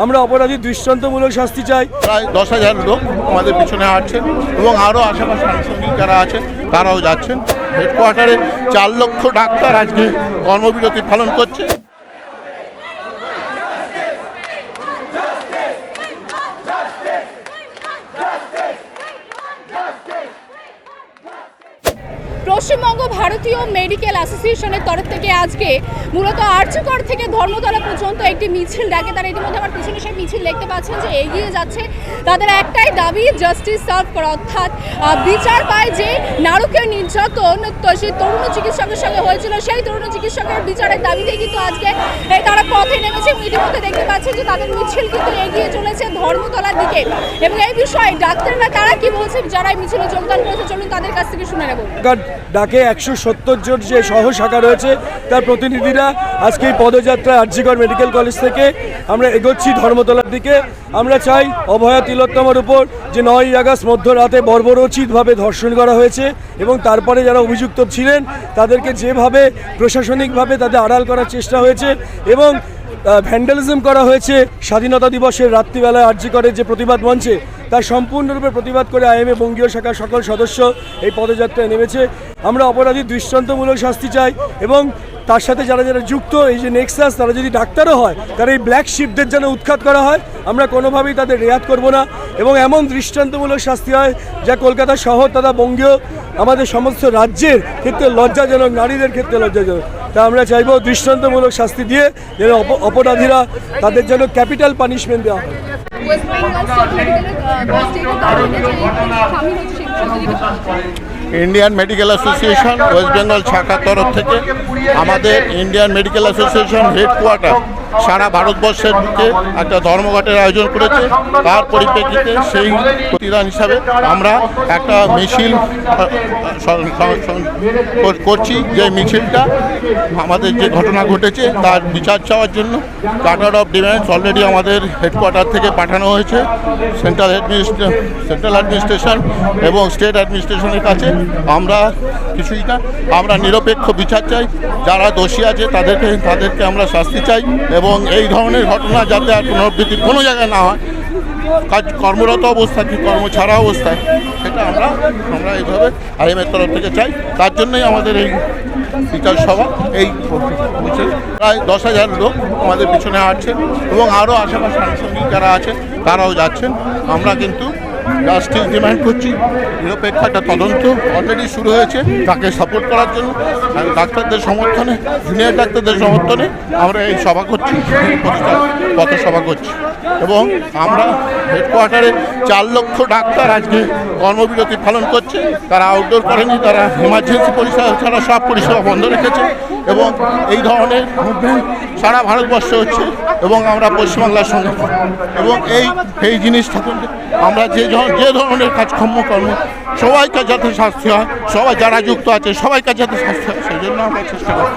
আমরা অপরাধীর দৃষ্টান্তমূলক শাস্তি চাই। প্রায় 10,000 লোক আমাদের পিছনে হাঁটছেন এবং আরও আশেপাশে আনুষঙ্গিক যারা আছেন তারাও যাচ্ছেন। হেডকোয়ার্টারে 4 লক্ষ ডাক্তার আজকে কর্মবিরতি পালন করছে। পশ্চিমবঙ্গ ভারতীয় মেডিকেল অ্যাসোসিয়েশনের তরফ থেকে আজকে মূলত আর্যগড় থেকে ধর্মতলা পর্যন্ত একটি মিছিল ডাকে। তারা ইতিমধ্যে আমার পিছনে সেই মিছিল দেখতে পাচ্ছেন যে এগিয়ে যাচ্ছে। তাদের একটাই দাবি, জাস্টিস সার্ভ করা, অর্থাৎ বিচার পায় যে নারকীয় নির্যাতন সেই তরুণ চিকিৎসকের সঙ্গে হয়েছিল, সেই তরুণ চিকিৎসকের বিচারের দাবিতে কিন্তু আজকে তারা পথে নেমেছে। ইতিমধ্যে দেখতে পাচ্ছেন যে তাদের মিছিল কিন্তু এগিয়ে চলেছে ধর্মতলার দিকে। এবং এই বিষয়ে ডাক্তাররা তারা কি বলছেন, যারা এই মিছিলে যোগদান করেছে, চলুন তাদের কাছ থেকে শুনে নেব। ডাকে 170 জন যে সহ শাখা রয়েছে তার প্রতিনিধিরা আজকে এই পদযাত্রা আরজিকর মেডিকেল কলেজ থেকে আমরা এগোচ্ছি ধর্মতলার দিকে। আমরা চাই অভয়া তিলোত্তমার উপর যে 9ই আগস্ট মধ্যরাতে বর্বরোচিতভাবে ধর্ষণ করা হয়েছে এবং তারপরে যারা অভিযুক্ত ছিলেন তাদেরকে যেভাবে প্রশাসনিকভাবে তাদের আড়াল করার চেষ্টা হয়েছে এবং ভ্যান্ডালিজম করা হয়েছে স্বাধীনতা দিবসের রাত্রিবেলায় আরজিকরের যে প্রতিবাদ মঞ্চে, তার সম্পূর্ণরূপে প্রতিবাদ করে আইএমএ বঙ্গীয় শাখার সকল সদস্য এই পদযাত্রায় নেমেছে। আমরা অপরাধীর দৃষ্টান্তমূলক শাস্তি চাই এবং তার সাথে যারা যারা যুক্ত এই যে নেক্সাস, তারা যদি ডাক্তারও হয়, তারা এই ব্ল্যাক শিপদের যেন উৎখাত করা হয়। আমরা কোনোভাবেই তাদের রেয়াত করব না এবং এমন দৃষ্টান্তমূলক শাস্তি হয় যা কলকাতা শহর তথা বঙ্গীয় আমাদের সমস্ত রাজ্যের ক্ষেত্রে লজ্জাজনক, নারীদের ক্ষেত্রে লজ্জাজনক। তা আমরা চাইব দৃষ্টান্তমূলক শাস্তি দিয়ে যেন অপরাধীরা তাদের যেন ক্যাপিটাল পানিশমেন্ট দেওয়া হয়। Indian medical association West Bengal শাখার তরফ থেকে আমাদের ইন্ডিয়ান মেডিকেল অ্যাসোসিয়েশন হেডকোয়ার্টার সারা ভারতবর্ষের বুকে একটা ধর্মঘটের আয়োজন করেছে। তার পরিপ্রেক্ষিতে সেই প্রতিদান হিসাবে আমরা একটা মিছিল করছি। যে মিছিলটা আমাদের যে ঘটনা ঘটেছে তার বিচার চাওয়ার জন্য চার্টার অফ ডিমান্ডস অলরেডি আমাদের হেডকোয়ার্টার থেকে পাঠানো হয়েছে সেন্ট্রাল অ্যাডমিনিস্ট্রেশন এবং স্টেট অ্যাডমিনিস্ট্রেশনের কাছে। আমরা কিছুই না, আমরা নিরপেক্ষ বিচার চাই। যারা দোষী আছে তাদেরকে আমরা শাস্তি চাই এবং এই ধরনের ঘটনা যাতে আর পুনরাবৃত্তি কোনো জায়গায় না হয়, কর্মরত অবস্থা কি কর্ম ছাড়া অবস্থায়, সেটা আমরা এইভাবে আইএমের তরফ থেকে চাই। তার জন্যই আমাদের এই বিচার সভা, এই প্রায় 10,000 লোক আমাদের পিছনে হাঁটছেন এবং আরও আশেপাশে আনুষঙ্গিক যারা আছেন তারাও যাচ্ছেন। আমরা কিন্তু জাস্টিস ডিমান্ড করছি। নিরপেক্ষ একটা তদন্ত অলরেডি শুরু হয়েছে, তাকে সাপোর্ট করার জন্য ডাক্তারদের সমর্থনে, জুনিয়র ডাক্তারদের সমর্থনে আমরা এই সভা করছি, পথসভা করছি। এবং আমরা হেডকোয়ার্টারে 4 লক্ষ ডাক্তার আজকে কর্মবিরতি পালন করছে। তারা আউটডোর করেনি, তারা ইমার্জেন্সি পরিষেবা ছাড়া সব পরিষেবা বন্ধ রেখেছে এবং এই ধরনের মুভমেন্ট সারা ভারতবর্ষে হচ্ছে এবং আমরা পশ্চিমবাংলার সঙ্গে এবং এই জিনিসটা আমরা যে ধরনের কাজকর্ম সবাইকে যাতে শাস্তি হয়, সবাই যারা যুক্ত আছে সবাইকে যাতে শাস্তি হয়, সেই জন্য আমরা চেষ্টা করি।